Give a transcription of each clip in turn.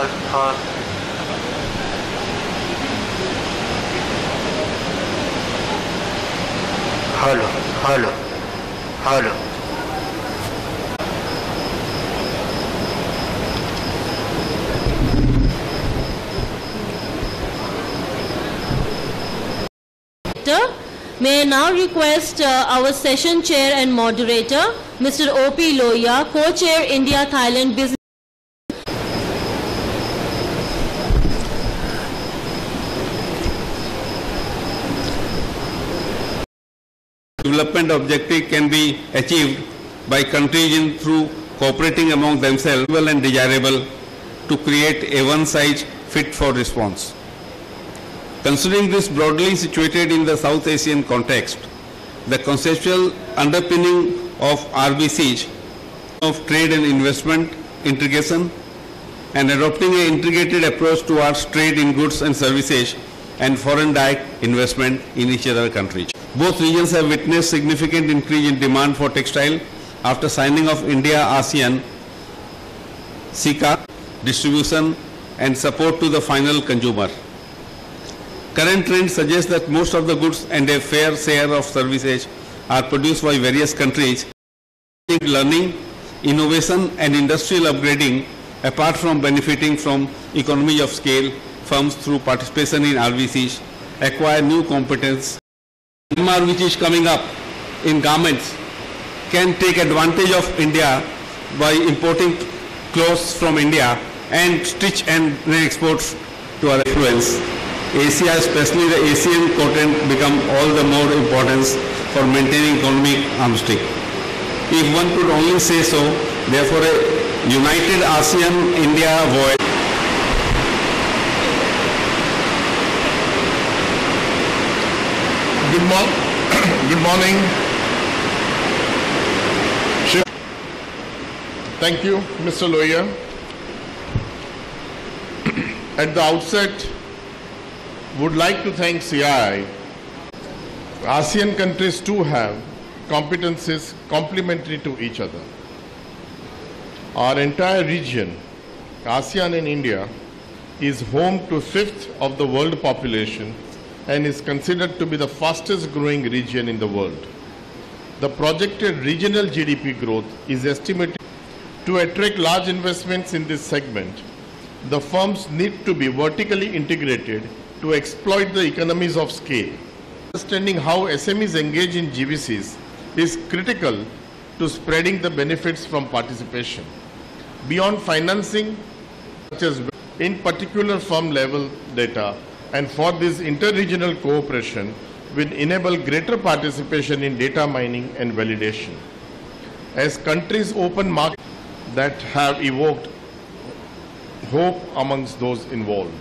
Hall. Hello. May I now request our session chair and moderator, Mr. O.P. Loya, co-chair India-Thailand Business. Development objective can be achieved by countries through cooperating among themselves and desirable to create a one-size fit for response. Considering this broadly situated in the South Asian context, the conceptual underpinning of RBCs of trade and investment integration and adopting an integrated approach towards trade in goods and services and foreign direct investment in each other countries. Both regions have witnessed significant increase in demand for textile after signing of India-Asean SICA distribution and support to the final consumer. Current trends suggest that most of the goods and a fair share of services are produced by various countries. Learning, innovation and industrial upgrading, apart from benefiting from economy of scale, firms through participation in RBCs acquire new competence. Myanmar, which is coming up in garments, can take advantage of India by importing clothes from India and stitch and export to our influence. Asia, especially the Asian continent, become all the more important for maintaining economic armstick. If one could only say so, therefore a united ASEAN-India voice. Good morning. Thank you, Mr. Loya. At the outset, would like to thank CII. ASEAN countries too have competencies complementary to each other. Our entire region, ASEAN and India, is home to a fifth of the world population and is considered to be the fastest growing region in the world. The projected regional GDP growth is estimated to attract large investments in this segment. The firms need to be vertically integrated to exploit the economies of scale. Understanding how SMEs engage in GVCs is critical to spreading the benefits from participation. Beyond financing, such as in particular firm level data, and for this inter-regional cooperation will enable greater participation in data mining and validation. As countries open markets that have evoked hope amongst those involved.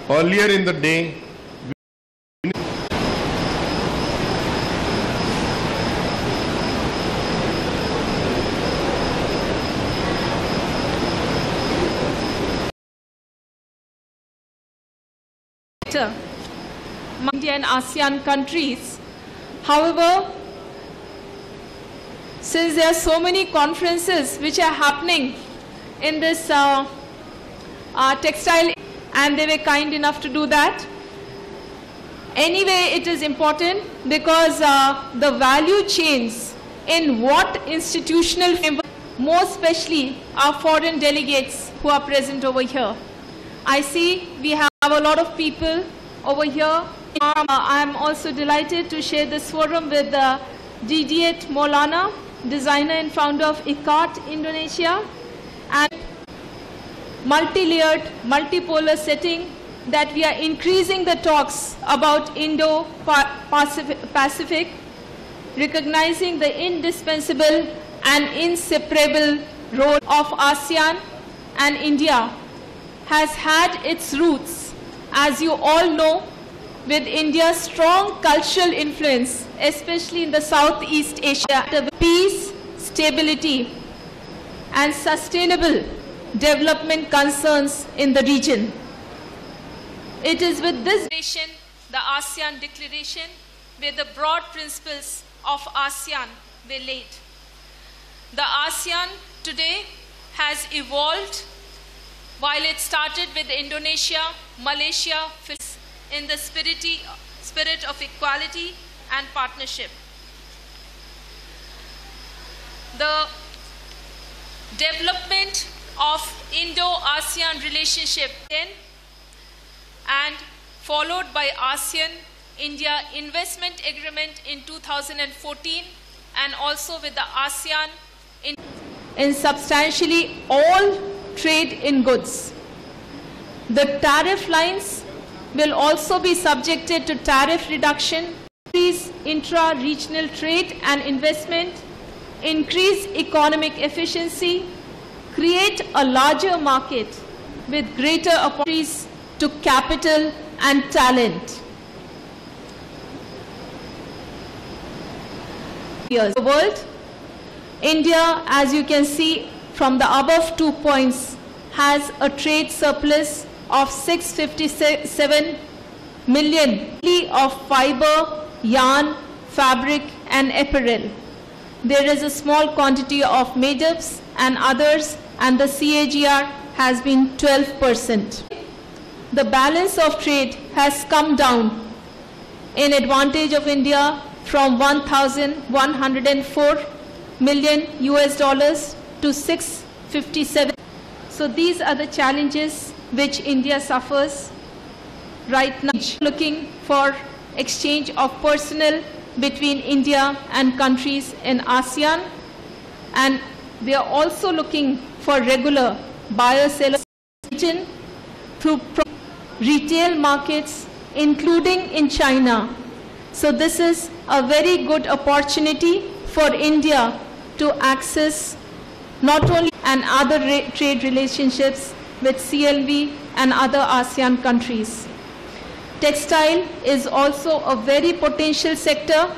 Earlier in the day, India and ASEAN countries. However, since there are so many conferences which are happening in this textile, and they were kind enough to do that. Anyway, it is important because the value chains in what institutional framework, more especially our foreign delegates who are present over here. I see we have a lot of people over here. I am also delighted to share this forum with Didiet Maulana, designer and founder of ICAT Indonesia, and multi-layered, multipolar setting that we are increasing the talks about Indo-Pacific, recognizing the indispensable and inseparable role of ASEAN and India has had its roots, as you all know, with India's strong cultural influence, especially in the Southeast Asia, peace, stability, and sustainable development concerns in the region. It is with this vision, the ASEAN Declaration, where the broad principles of ASEAN were laid. The ASEAN today has evolved while it started with Indonesia, Malaysia, in the spirit of equality and partnership. The development of Indo-ASEAN relationship and followed by ASEAN-India investment agreement in 2014 and also with the ASEAN in substantially all trade in goods. The tariff lines will also be subjected to tariff reduction, increase intra-regional trade and investment, increase economic efficiency, create a larger market with greater opportunities to capital and talent. The world, India, as you can see from the above 2 points, has a trade surplus of 657 million of fiber, yarn, fabric and apparel. There is a small quantity of made-ups and others, and the CAGR has been 12%. The balance of trade has come down in advantage of India from 1,104 million US dollars to 657. So these are the challenges which India suffers right now. Looking for exchange of personnel between India and countries in ASEAN, and we are also looking for regular buyer-seller through retail markets, including in China. So this is a very good opportunity for India to access not only and other trade relationships with CLV and other ASEAN countries. Textile is also a very potential sector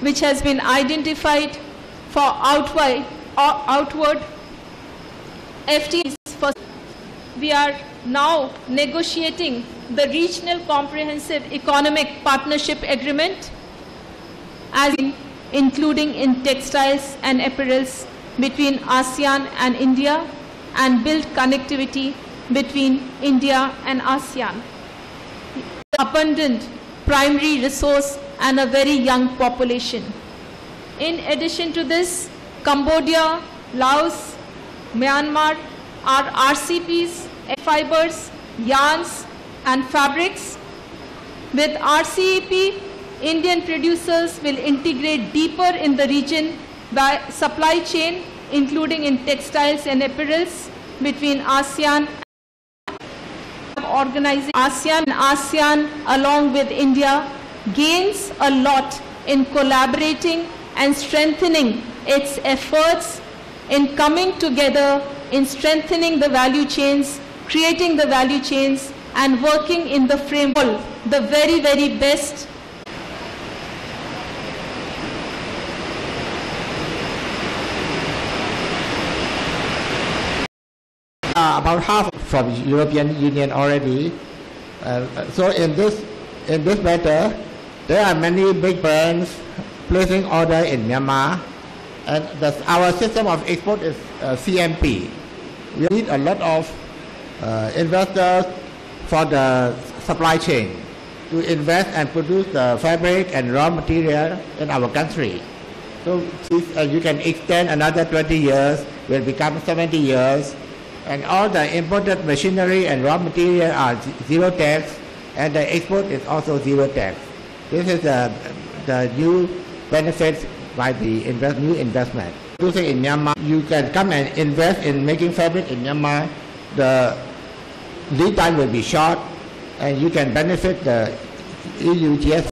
which has been identified for outward FTAs. We are now negotiating the Regional Comprehensive Economic Partnership Agreement, including in textiles and apparels between ASEAN and India, and build connectivity between India and ASEAN. Abundant primary resource and a very young population. In addition to this, Cambodia, Laos, Myanmar are RCPs, fibers, yarns and fabrics. With RCEP, Indian producers will integrate deeper in the region by supply chain, including in textiles and apparels between ASEAN. Organizing ASEAN along with India gains a lot in collaborating and strengthening its efforts in coming together, in strengthening the value chains, creating the value chains and working in the framework, the very, very best. About half from European Union already. So in this matter, there are many big brands placing order in Myanmar, and our system of export is CMP. We need a lot of investors for the supply chain to invest and produce the fabric and raw material in our country. So you can extend another 20 years, will become 70 years. And all the imported machinery and raw material are zero tax, and the export is also zero tax. This is the new benefits by the new investment. Producing in Myanmar, you can come and invest in making fabric in Myanmar. The lead time will be short, and you can benefit the EU GSP